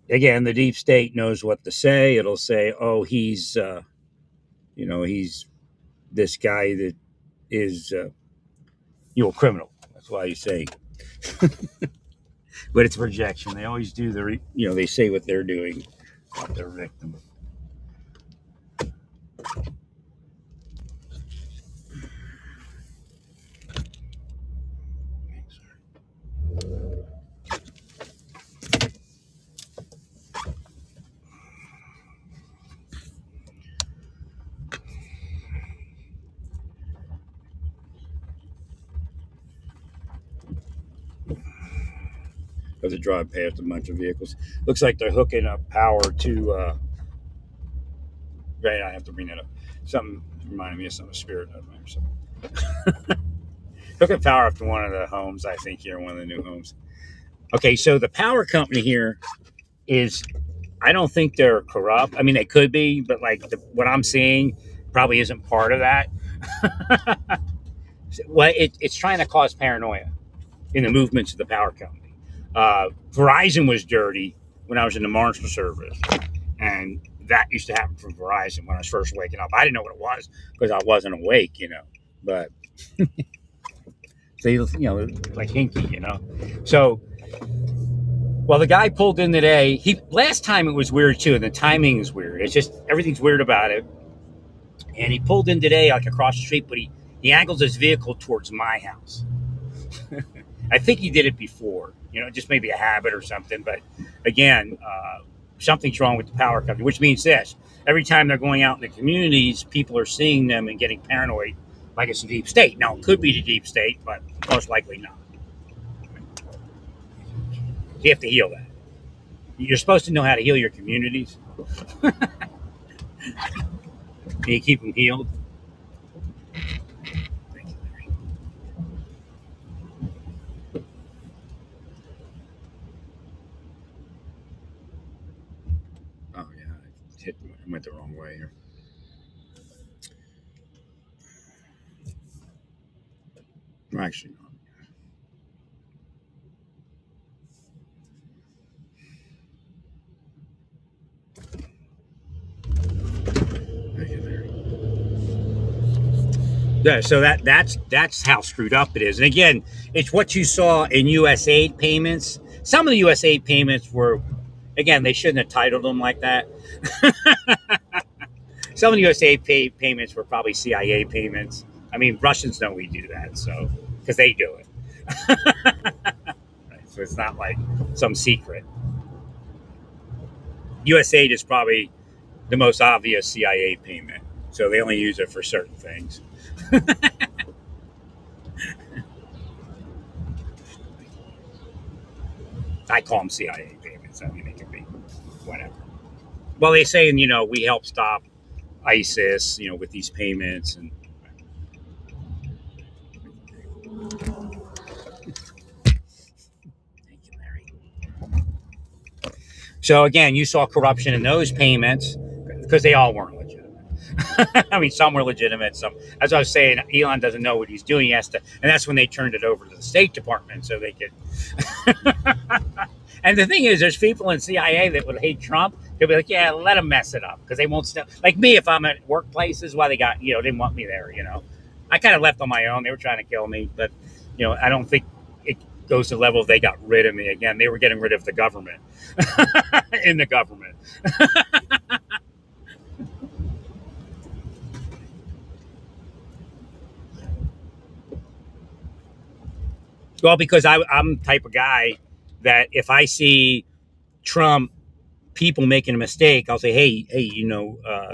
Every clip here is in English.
again, the deep state knows what to say. It'll say, "Oh, he's this guy that is, a criminal." That's why you say, but it's projection. They always do they say what they're doing about their victim. As they drive past a bunch of vehicles, looks like they're hooking up power to. Right, I have to bring that up. Something reminded me of some spirit. Hooking power up to one of the homes, I think, here, one of the new homes. Okay, so the power company here is, I don't think they're corrupt. I mean, they could be, but like what I'm seeing probably isn't part of that. Well, it's trying to cause paranoia in the movements of the power company. Verizon was dirty when I was in the Marshal Service, and that used to happen from Verizon when I was first waking up. I didn't know what it was because I wasn't awake, but they, like hinky, So, well, the guy pulled in today. Last time it was weird too, and the timing is weird. It's just everything's weird about it. And he pulled in today, like across the street, but he angles his vehicle towards my house. I think he did it before, just maybe a habit or something. But again, something's wrong with the power company, which means this: every time they're going out in the communities, people are seeing them and getting paranoid, like it's the deep state. Now, it could be the deep state, but most likely not. You have to heal that. You're supposed to know how to heal your communities. Can you keep them healed? Oh yeah, I went the wrong way here. Actually, no. Okay, there. Yeah, so that's how screwed up it is. And again, it's what you saw in U.S. aid payments. Some of the U.S. aid payments were, again, they shouldn't have titled them like that. Some of the U.S. aid payments were probably CIA payments. I mean, Russians know we do that, so because they do it. Right? So it's not like some secret. U.S. aid is probably the most obvious CIA payment, so they only use it for certain things. I call them CIA payments. I mean, they can be whatever. Well, they say, we help stop ISIS, with these payments. And thank you, Larry. So again, you saw corruption in those payments because they all weren't legitimate. I mean, some were legitimate. Some, as I was saying, Elon doesn't know what he's doing. He has to, and that's when they turned it over to the State Department so they could. And the thing is, there's people in CIA that would hate Trump. They'll be like, "Yeah, let them mess it up," because they won't step. Like me, if I'm at workplaces, why they got, didn't want me there. I kind of left on my own. They were trying to kill me, but I don't think it goes to the level they got rid of me. Again, they were getting rid of the government in the government. Well, because I'm the type of guy that if I see Trump people making a mistake, I'll say, hey,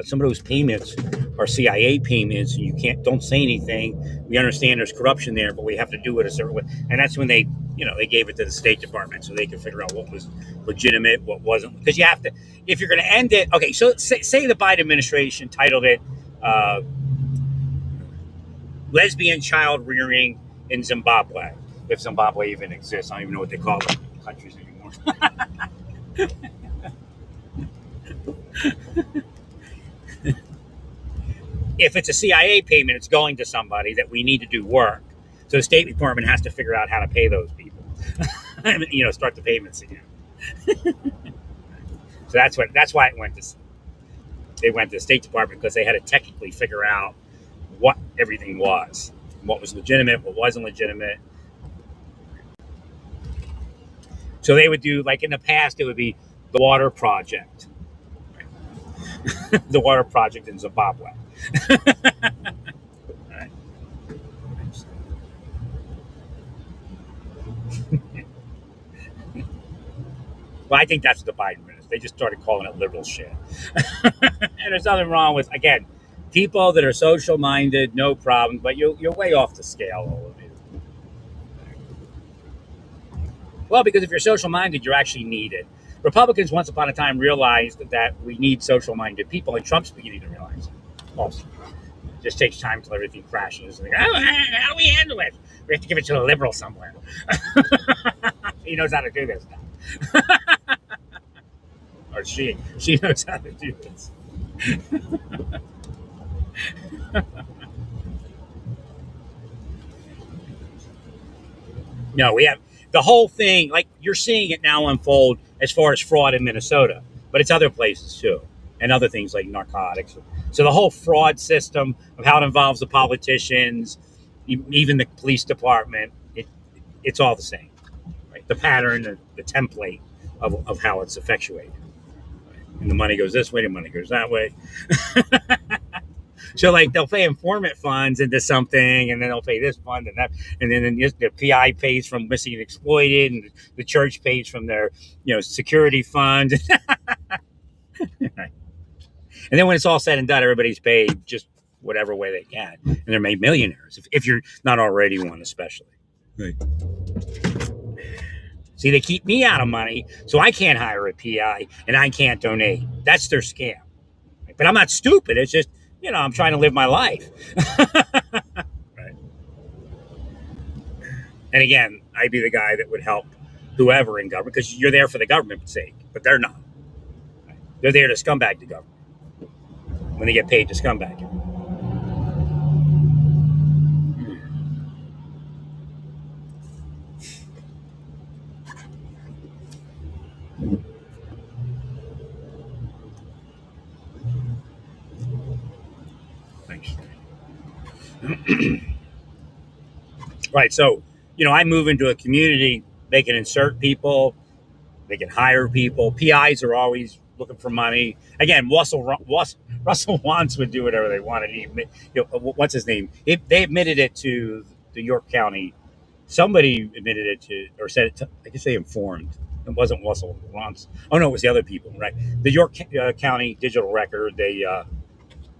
some of those payments are CIA payments, and don't say anything. We understand there's corruption there, but we have to do it a certain way. And that's when they gave it to the State Department so they could figure out what was legitimate, what wasn't. Because you have to, if you're going to end it, okay. So say the Biden administration titled it "Lesbian Child Rearing in Zimbabwe," if Zimbabwe even exists. I don't even know what they call the countries anymore. If it's a CIA payment, it's going to somebody that we need to do work. So the State Department has to figure out how to pay those people. Start the payments again. So that's why they went to the State Department, because they had to technically figure out what everything was, what was legitimate, what wasn't legitimate. So they would do, like in the past, it would be the water project, the water project in Zimbabwe. Right. Well, I think that's what the Biden ministers. They just started calling it liberal shit. And there's nothing wrong with, again, people that are social minded, no problem, but you're way off the scale, all of you. Well, because if you're social minded, you're actually needed. Republicans, once upon a time, realized that we need social minded people, and Trump's beginning to realize it. Also, it just takes time till everything crashes. And how do we handle it? We have to give it to a liberal somewhere. He knows how to do this now. Or she knows how to do this. No, we have the whole thing. Like, you're seeing it now unfold as far as fraud in Minnesota, but it's other places too, and other things like narcotics. So the whole fraud system of how it involves the politicians, even the police department, it's all the same. Right? The pattern, the template of how it's effectuated. And the money goes this way, the money goes that way. So, like, they'll pay informant funds into something, and then they'll pay this fund and that, and then the PI pays from missing and exploited, and the church pays from their, security fund. Right. And then when it's all said and done, everybody's paid just whatever way they can, and they're made millionaires if you're not already one, especially. Right. See, they keep me out of money, so I can't hire a PI and I can't donate. That's their scam. But I'm not stupid. It's just, I'm trying to live my life. Right. And again, I'd be the guy that would help whoever in government, because you're there for the government's sake, but they're not. Right. They're there to scumbag the government when they get paid to scumbag it. Thanks. Right. So, I move into a community, they can insert people, they can hire people. PIs are always looking for money. Again, Russell Wantz would do whatever they wanted. What's his name? They admitted it to the York County. Somebody admitted it to, or said it to, I guess they informed. It wasn't Russell Wantz. Oh, no, it was the other people, right? The York County Digital Record,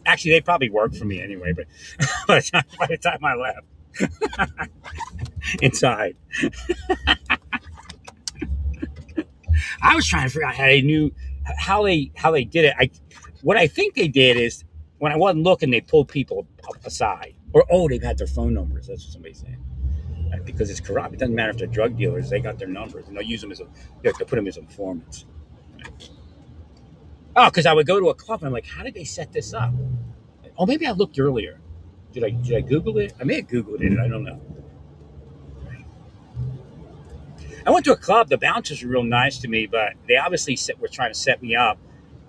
actually, they probably worked for me anyway, but by the time I left, inside, I was trying to figure out how they did it. What I think they did is, when I wasn't looking, they pulled people aside, or they've had their phone numbers. That's what somebody's saying. Right? Because it's corrupt. It doesn't matter if they're drug dealers; they got their numbers, and they'll use them they'll put them as informants. Right? Oh, because I would go to a club and I'm like, how did they set this up? Oh, maybe I looked earlier. Did I Google it? I may have Googled it. I don't know. I went to a club. The bouncers were real nice to me, but they obviously were trying to set me up.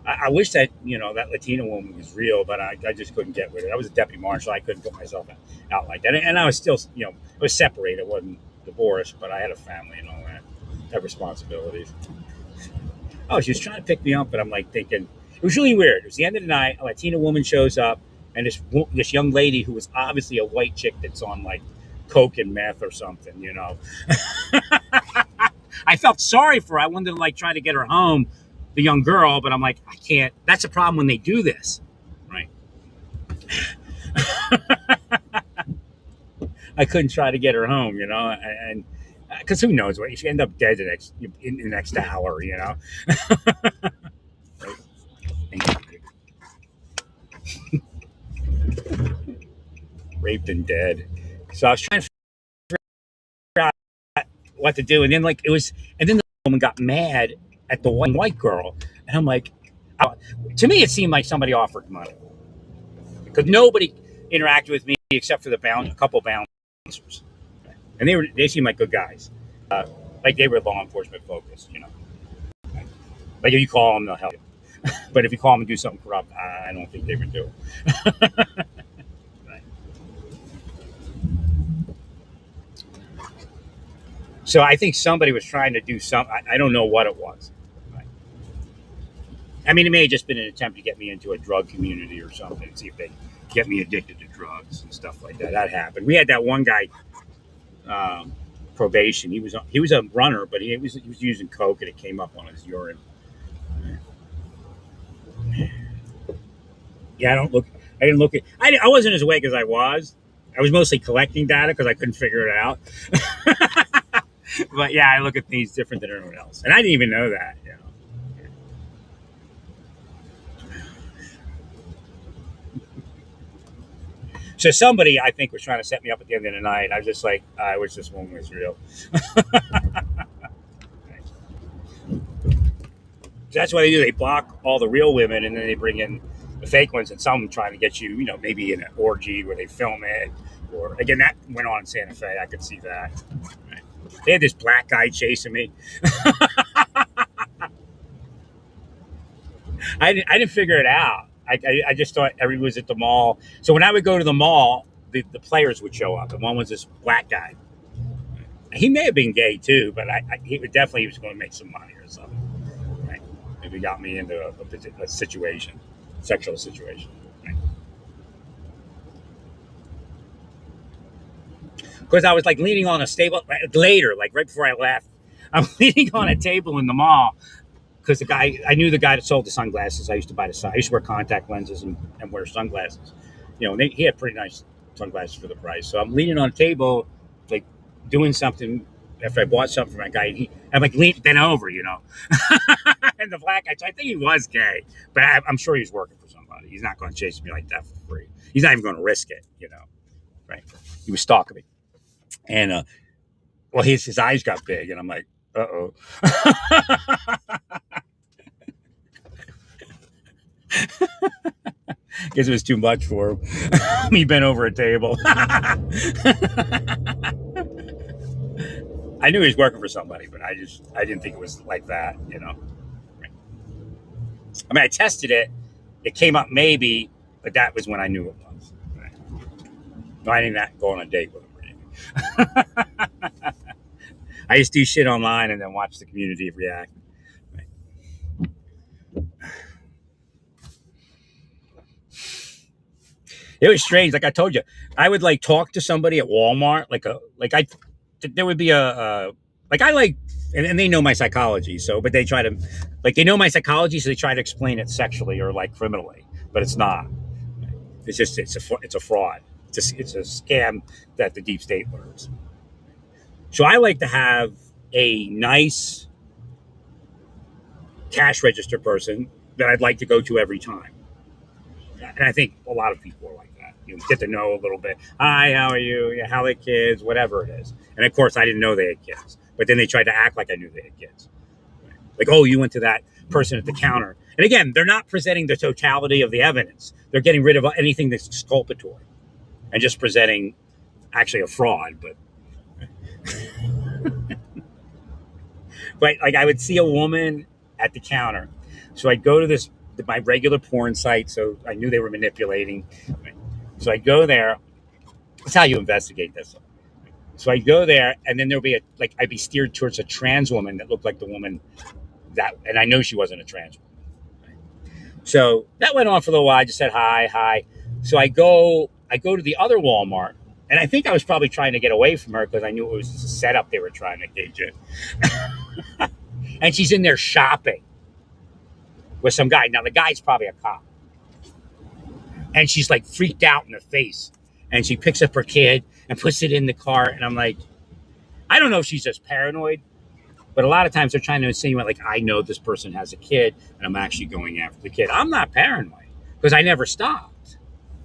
I wish that, that Latina woman was real, but I just couldn't get with it. I was a deputy marshal. I couldn't put myself out like that. And I was still, I was separated. I wasn't divorced, but I had a family and all that. I had responsibilities. Oh, she was trying to pick me up, but I'm like thinking, it was really weird. It was the end of the night. A Latina woman shows up, and this young lady who was obviously a white chick that's on like coke and meth or something, I felt sorry for her. I wanted to like try to get her home, the young girl, but I'm like, I can't. That's a problem when they do this, right? I couldn't try to get her home, and because who knows what, she end up dead in the next hour, Right? Raped and dead. So I was trying to figure out what to do, and then the woman got mad at the white girl, and I'm like, to me, it seemed like somebody offered money, because nobody interacted with me except for a couple bouncers, and they seemed like good guys, like they were law enforcement focused, Like if you call them, they'll help you. But if you call them and do something corrupt, I don't think they would do it. Right. So I think somebody was trying to do something. I don't know what it was. Right. I mean, it may have just been an attempt to get me into a drug community or something, see if they get me addicted to drugs and stuff like that. That happened. We had that one guy, probation. He was a runner, but he was using coke, and it came up on his urine. Yeah, I didn't look at. I wasn't as awake as I was. I was mostly collecting data because I couldn't figure it out. But yeah, I look at things different than everyone else, and I didn't even know that. You know. So somebody, I think, was trying to set me up at the end of the night. I was just like, I wish this one was real. That's what they do. They block all the real women, and then they bring in the fake ones, and some trying to get you, maybe in an orgy where they film it. Or again, that went on in Santa Fe. I could see that. Right. They had this black guy chasing me. I didn't figure it out. I just thought everyone was at the mall. So when I would go to the mall, the players would show up, and one was this black guy. He may have been gay too, but he was going to make some money or something. Right? Maybe got me into a situation, sexual situation. Right? Because I was like leaning on a table later, like right before I left. I'm leaning on a table in the mall because I knew the guy that sold the sunglasses. I used to I used to wear contact lenses and wear sunglasses. And he had pretty nice sunglasses for the price. So I'm leaning on a table, like doing something after I bought something from that guy. I'm like bent over, and the black guy. So I think he was gay, but I'm sure he's working for somebody. He's not going to chase me like that for free. He's not even going to risk it, Right? He was stalking me, and well, his eyes got big, and I'm like, uh-oh. Guess it was too much for him. He bent over a table. I knew he was working for somebody, but I didn't think it was like that, I mean, I tested it. It came up maybe, but that was when I knew it was. Right? No, I didn't go on a date with him or anything. I just do shit online and then watch the community react. Right. It was strange. Like I told you, I would like talk to somebody at Walmart. There would be and they know my psychology. but they try to, they know my psychology. So they try to explain it sexually or like criminally, but it's not. It's just, it's a fraud. It's a scam that the deep state learns. So I like to have a nice cash register person that I'd like to go to every time. And I think a lot of people are like that. You get to know a little bit. Hi, how are you? How are the kids? Whatever it is. And of course, I didn't know they had kids. But then they tried to act like I knew they had kids. Like, oh, you went to that person at the counter. And again, they're not presenting the totality of the evidence. They're getting rid of anything that's exculpatory and just presenting actually a fraud. But like I would see a woman at the counter. So I'd go to my regular porn site. So I knew they were manipulating. So I'd go there. That's how you investigate this. So I'd go there, and then there'll be I'd be steered towards a trans woman that looked like the woman and I know she wasn't a trans woman. So that went on for a little while. I just said hi. So I go to the other Walmart, and I think I was probably trying to get away from her because I knew it was a setup they were trying to gauge it. And she's in there shopping with some guy. Now the guy's probably a cop, and she's like freaked out in the face, and she picks up her kid and puts it in the cart, and I'm like, I don't know if she's just paranoid, but a lot of times they're trying to insinuate I know this person has a kid and I'm actually going after the kid. I'm not paranoid because I never stopped.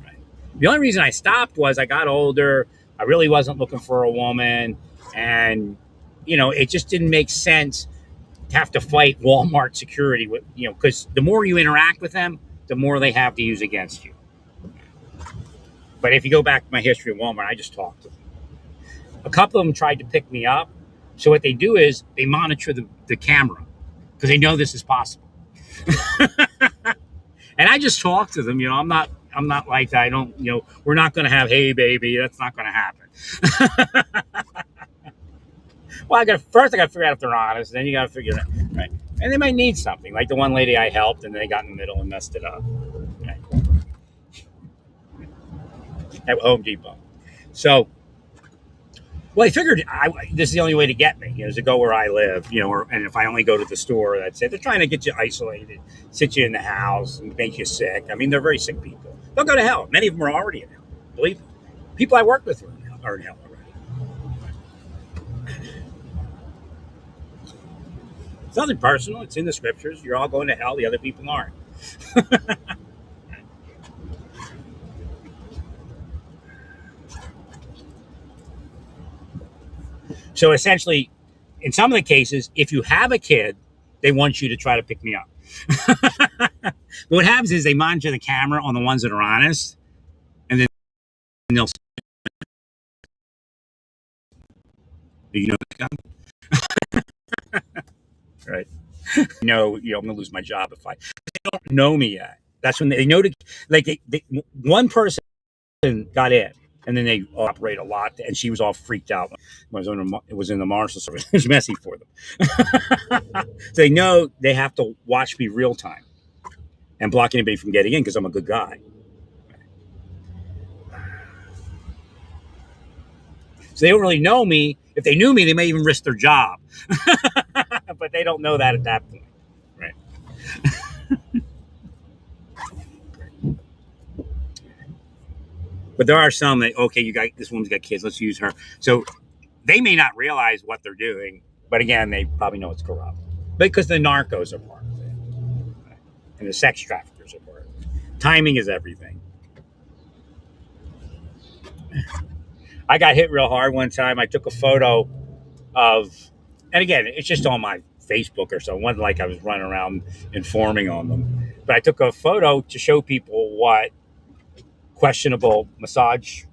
Right? The only reason I stopped was I got older. I really wasn't looking for a woman, and it just didn't make sense to have to fight Walmart security with because the more you interact with them, the more they have to use against you. But if you go back to my history of Walmart, I just talked to them. A couple of them tried to pick me up. So what they do is they monitor the camera because they know this is possible. And I just talk to them. I'm not like that. I don't, we're not going to have, hey, baby. That's not going to happen. Well, I got to figure out if they're honest. Then you got to figure it out. Right. And they might need something. Like the one lady I helped, and they got in the middle and messed it up. Right. At Home Depot. So, well, I figured this is the only way to get me, is to go where I live, and if I only go to the store, that's it. They're trying to get you isolated, sit you in the house, and make you sick. I mean, they're very sick people. They'll go to hell. Many of them are already in hell. Believe me. People I work with are in hell already. It's nothing personal. It's in the scriptures. You're all going to hell. The other people aren't. So essentially, in some of the cases, if you have a kid, they want you to try to pick me up. But what happens is they monitor the camera on the ones that are honest, and then they'll say, "Do you know this guy?" Right? I'm going to lose my job if they don't know me yet. That's when they know one person got in. And then they operate a lot, and she was all freaked out. It was in the Marshal Service. It was messy for them. So they know they have to watch me real time and block anybody from getting in because I'm a good guy. So they don't really know me. If they knew me, they may even risk their job. But they don't know that at that point. Right. But there are some that, okay, this woman's got kids, let's use her. So they may not realize what they're doing, but again, they probably know it's corrupt. Because the narcos are part of it. And the sex traffickers are part of it. Timing is everything. I got hit real hard one time. I took a photo of, and again, it's just on my Facebook or so. It wasn't like I was running around informing on them. But I took a photo to show people what questionable massage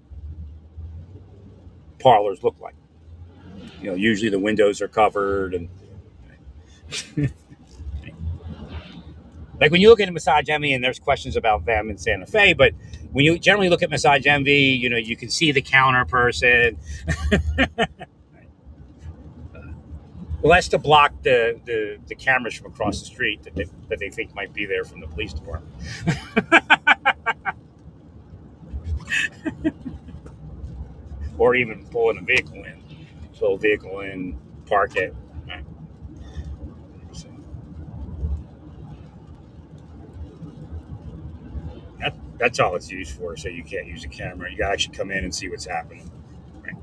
parlors look like. Usually the windows are covered, and like when you look at Massage Envy, and there's questions about them in Santa Fe, but when you generally look at Massage Envy, you can see the counter person. Well, that's to block the cameras from across the street that they think might be there from the police department. Or even pulling a vehicle in. Pull a vehicle in, park it. Right. That's all it's used for, so you can't use a camera. You got to actually come in and see what's happening. Right.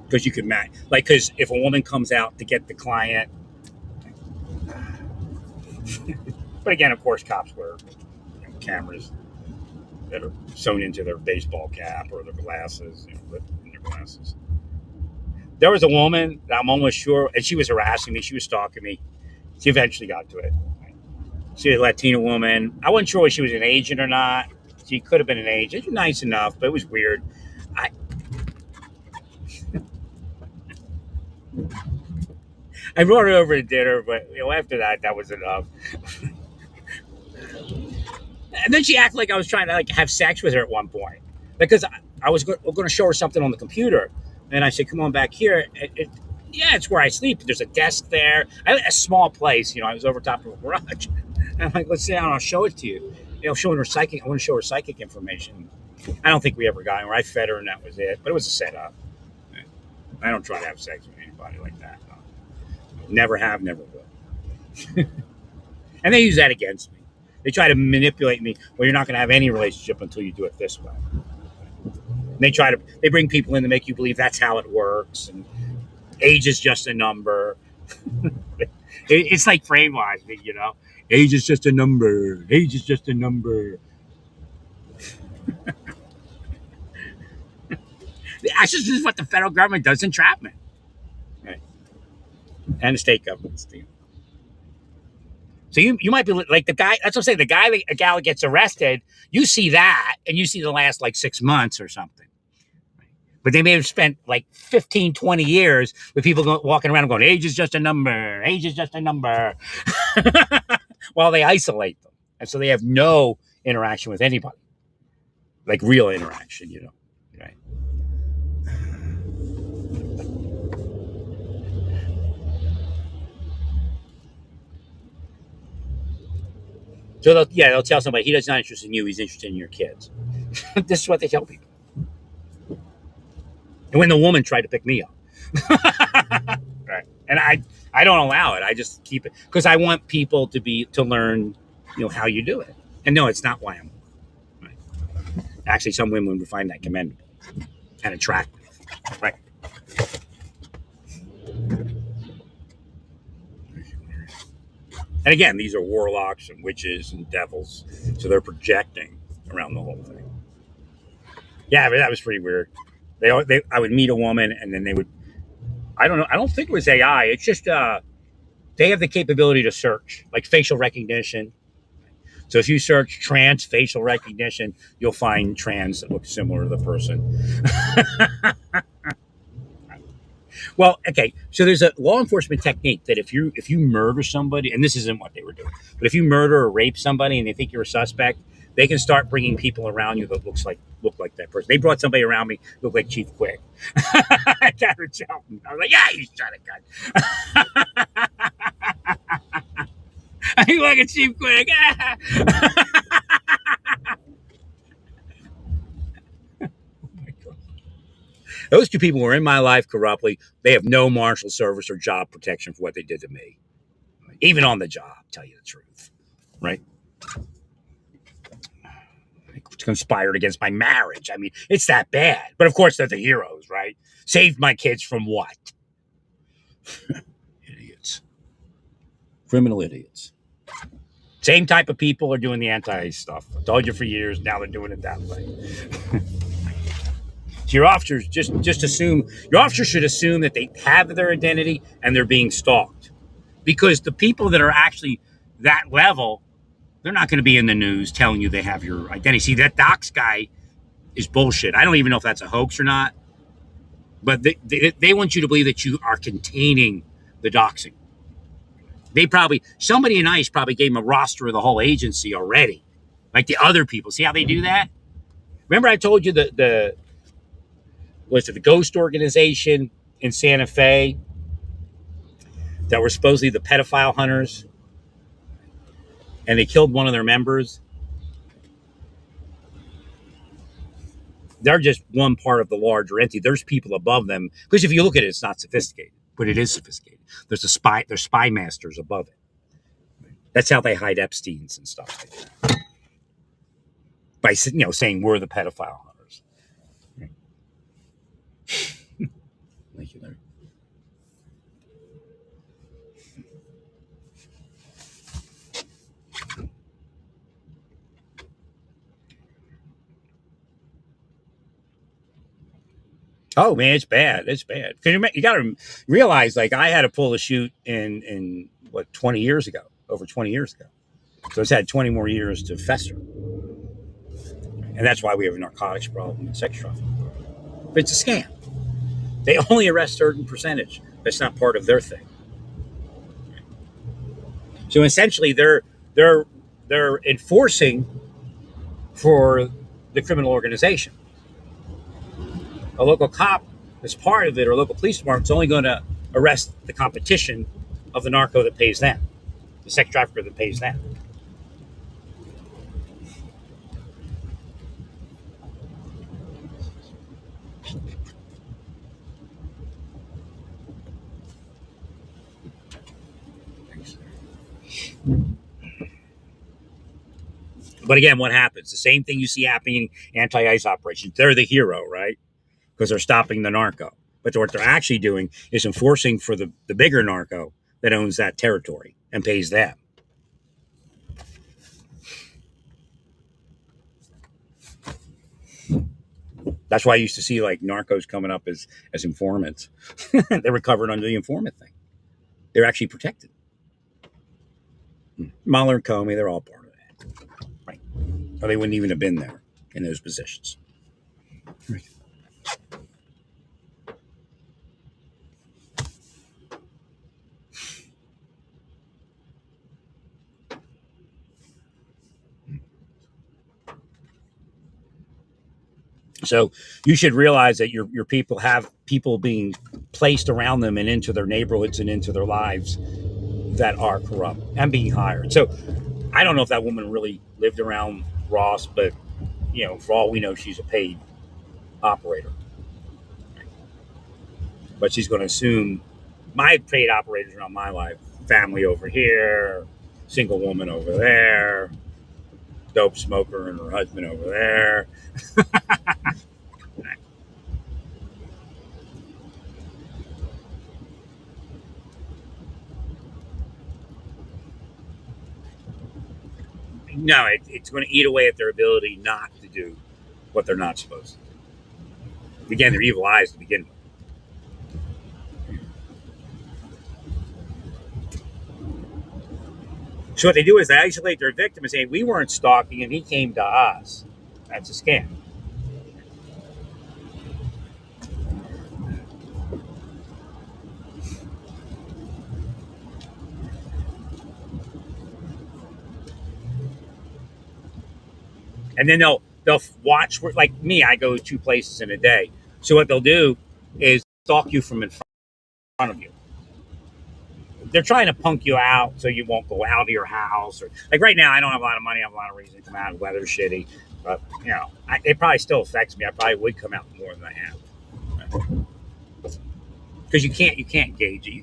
Because you can match. Because if a woman comes out to get the client. But again, of course, cops wear cameras that are sewn into their baseball cap or their glasses, in their glasses. There was a woman that I'm almost sure, and she was harassing me. She was stalking me. She eventually got to it. She was a Latina woman. I wasn't sure if she was an agent or not. She could have been an agent. She was nice enough, but it was weird. I brought her over to dinner, but after that was enough. And then she acted like I was trying to have sex with her at one point, because I was going to show her something on the computer, and I said, "Come on back here." It's where I sleep. There's a desk there. A small place. I was over top of a garage. And I'm like, "Let's sit down and I'll show it to you." Showing her psychic. I want to show her psychic information. I don't think we ever got anywhere. I fed her and that was it. But it was a setup. I don't try to have sex with anybody like that. No. Never have, never will. And they use that against me. They try to manipulate me. Well, you're not going to have any relationship until you do it this way. And they bring people in to make you believe that's how it works. And age is just a number. It's like brainwashing, Age is just a number. Age is just a number. That's just what the federal government does, entrapment. Right. And the state governments do. So you might be like the guy. That's what I'm saying. A gal that gets arrested, you see that, and you see the last 6 months or something. But they may have spent like 15, 20 years with people walking around going, age is just a number, age is just a number, while they isolate them. And so they have no interaction with anybody, like real interaction, right? So they'll tell somebody he's not interested in you, he's interested in your kids. This is what they tell people. And when the woman tried to pick me up, right? And I don't allow it. I just keep it because I want people to learn, how you do it. And no, it's not why I'm. Right? Actually, some women would find that commendable and attractive, right? And again, these are warlocks and witches and devils, so they're projecting around the whole thing. Yeah, but that was pretty weird. I would meet a woman, and then they would. I don't know. I don't think it was AI. It's just they have the capability to search, like facial recognition. So if you search trans facial recognition, you'll find trans that look similar to the person. Well, okay. So there's a law enforcement technique that if you murder somebody, and this isn't what they were doing, but if you murder or rape somebody and they think you're a suspect, they can start bringing people around you that look like that person. They brought somebody around me who looked like Chief Quick. I got her shouting. I was like, "Yeah, you shot a gun." You like a Chief Quick? Those two people were in my life corruptly. They have no marshal service or job protection for what they did to me, even on the job. Tell you the truth, right? Conspired against my marriage. I mean, it's that bad. But of course, they're the heroes, right? Saved my kids from what? Idiots. Criminal idiots. Same type of people are doing the anti-ICE stuff. I told you for years. Now they're doing it that way. So your officers just assume. Your officers should assume that they have their identity and they're being stalked, because the people that are actually that level, they're not going to be in the news telling you they have your identity. See, that dox guy is bullshit. I don't even know if that's a hoax or not, but they want you to believe that you are containing the doxing. Somebody in ICE probably gave them a roster of the whole agency already, like the other people. See how they do that? Remember I told you the Ghost organization in Santa Fe that were supposedly the pedophile hunters, and they killed one of their members? They're just one part of the larger entity. There's people above them, because if you look at it, it's not sophisticated, but it is sophisticated. There's spy masters above it. That's how they hide Epstein's and stuff like that. By saying we're the pedophile hunters. Thank you, Larry. Oh man, it's bad. It's bad. Because you got to realize, like, I had to pull a shoot in what, 20 years ago, over 20 years ago. So it's had 20 more years to fester, and that's why we have a narcotics problem and sex trafficking. But it's a scam. They only arrest a certain percentage. That's not part of their thing. So essentially, they're enforcing for the criminal organization. A local cop that's part of it, or a local police department, is only going to arrest the competition of the narco that pays them, the sex trafficker that pays them. But again, what happens? The same thing you see happening in anti-ICE operations. They're the hero, right? Because they're stopping the narco. But what they're actually doing is enforcing for the bigger narco that owns that territory and pays them. That's why I used to see like narcos coming up as informants. They were covered under the informant thing. They're actually protected. Mueller and Comey, they're all part of that. Right. Or they wouldn't even have been there in those positions. Right. So you should realize that your people have people being placed around them and into their neighborhoods and into their lives that are corrupt and being hired. So I don't know if that woman really lived around Ross, but for all we know, she's a paid operator. But she's going to assume my paid operators around my life, family over here, single woman over there, dope smoker and her husband over there. No, it's going to eat away at their ability not to do what they're not supposed to do. Again, they're evil eyes to begin with. So what they do is they isolate their victim and say, we weren't stalking him, he came to us. That's a scam. And then they'll watch, like me, I go 2 places in a day. So what they'll do is stalk you from in front of you. They're trying to punk you out so you won't go out of your house. Or like right now, I don't have a lot of money. I have a lot of reason to come out. The weather's shitty, but it probably still affects me. I probably would come out more than I have, because you can't gauge it. You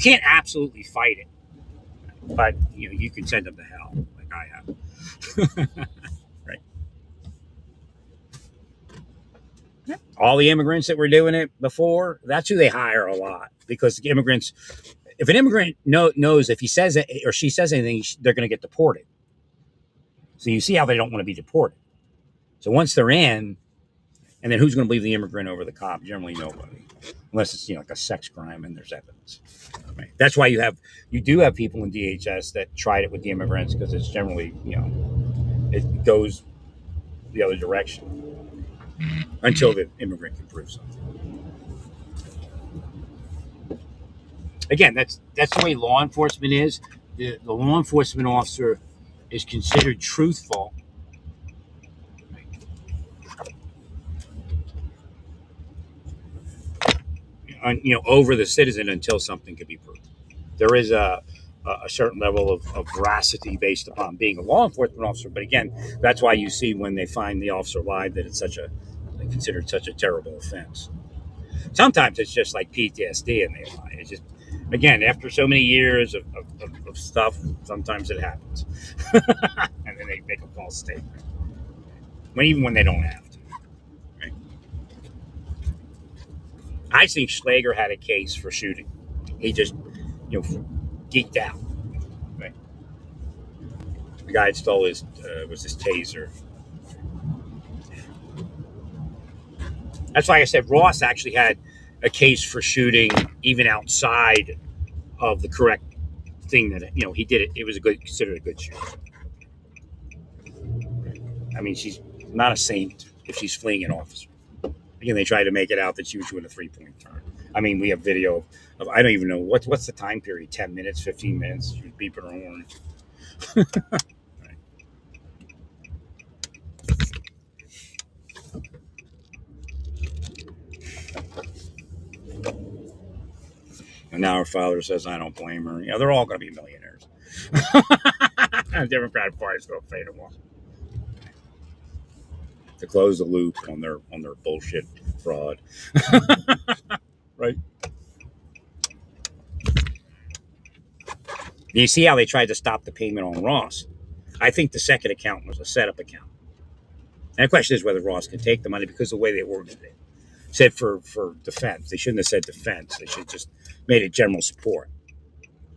can't absolutely fight it, but you can send them to hell like I have. Right. All the immigrants that were doing it before, that's who they hire a lot, because the immigrants. If an immigrant knows if he says it or she says anything, they're going to get deported. So you see how they don't want to be deported. So once they're in, and then who's going to believe the immigrant over the cop? Generally nobody, unless it's like a sex crime and there's evidence. Right? That's why you do have people in DHS that tried it with the immigrants, because it's generally it goes the other direction until the immigrant can prove something. Again, that's the way law enforcement is. The law enforcement officer is considered truthful over the citizen until something can be proved. There is a certain level of veracity based upon being a law enforcement officer. But again, that's why you see when they find the officer lied that it's considered such a terrible offense. Sometimes it's just like PTSD and they lie. It's just, again, after so many years of stuff, sometimes it happens. And then they make a false statement. Even when they don't have to. Right? I think Schlager had a case for shooting. He just, geeked out. Right? The guy had stole his taser. That's why I said Ross actually had a case for shooting even outside of the correct thing that he did it. It was considered a good shooting. I mean, she's not a saint if she's fleeing an officer. Again, they tried to make it out that she was doing a 3-point turn. I mean, we have video of I don't even know what's the time period. 10 minutes, 15 minutes. She was beeping her horn. Right. And now her father says, I don't blame her. They're all going to be millionaires. Democratic Party's going to fade them off. To close the loop on their bullshit fraud. Right. You see how they tried to stop the payment on Ross. I think the second account was a setup account. And the question is whether Ross can take the money, because the way they worded it said for defense. They shouldn't have said defense. They should have just made it general support.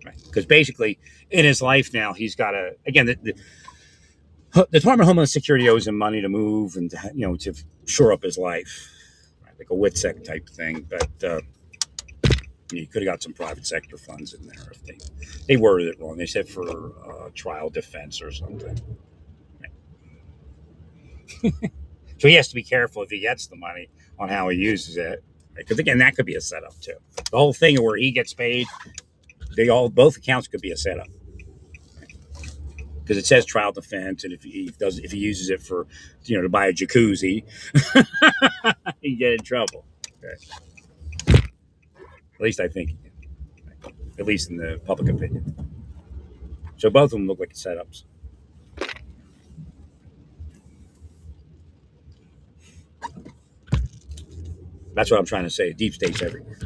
Right? Because basically, in his life now, he's got to, again, the Department of Homeland Security owes him money to move and to shore up his life, right? Like a WITSEC type thing. But you could have got some private sector funds in there if they worded it wrong. They said for trial defense or something. Right? So he has to be careful if he gets the money on how he uses it, because right? Again, that could be a setup too. The whole thing where he gets paid, both accounts could be a setup. because it says trial defense, and if he uses it for, to buy a jacuzzi, he get in trouble. Okay. At least I think, at least in the public opinion. So both of them look like setups. That's what I'm trying to say. Deep state's everywhere.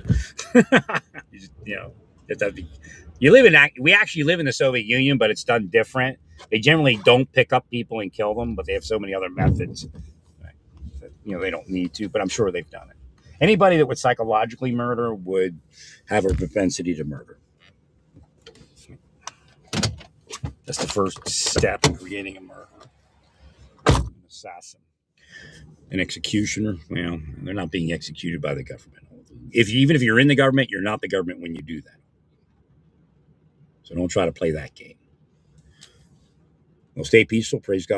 We actually live in the Soviet Union, but it's done different. They generally don't pick up people and kill them, but they have so many other methods. Right? That, they don't need to, but I'm sure they've done it. Anybody that would psychologically murder would have a propensity to murder. That's the first step in creating a murderer. An assassin. An executioner. Well, they're not being executed by the government. Even if you're in the government, you're not the government when you do that. So don't try to play that game. Well, stay peaceful. Praise God.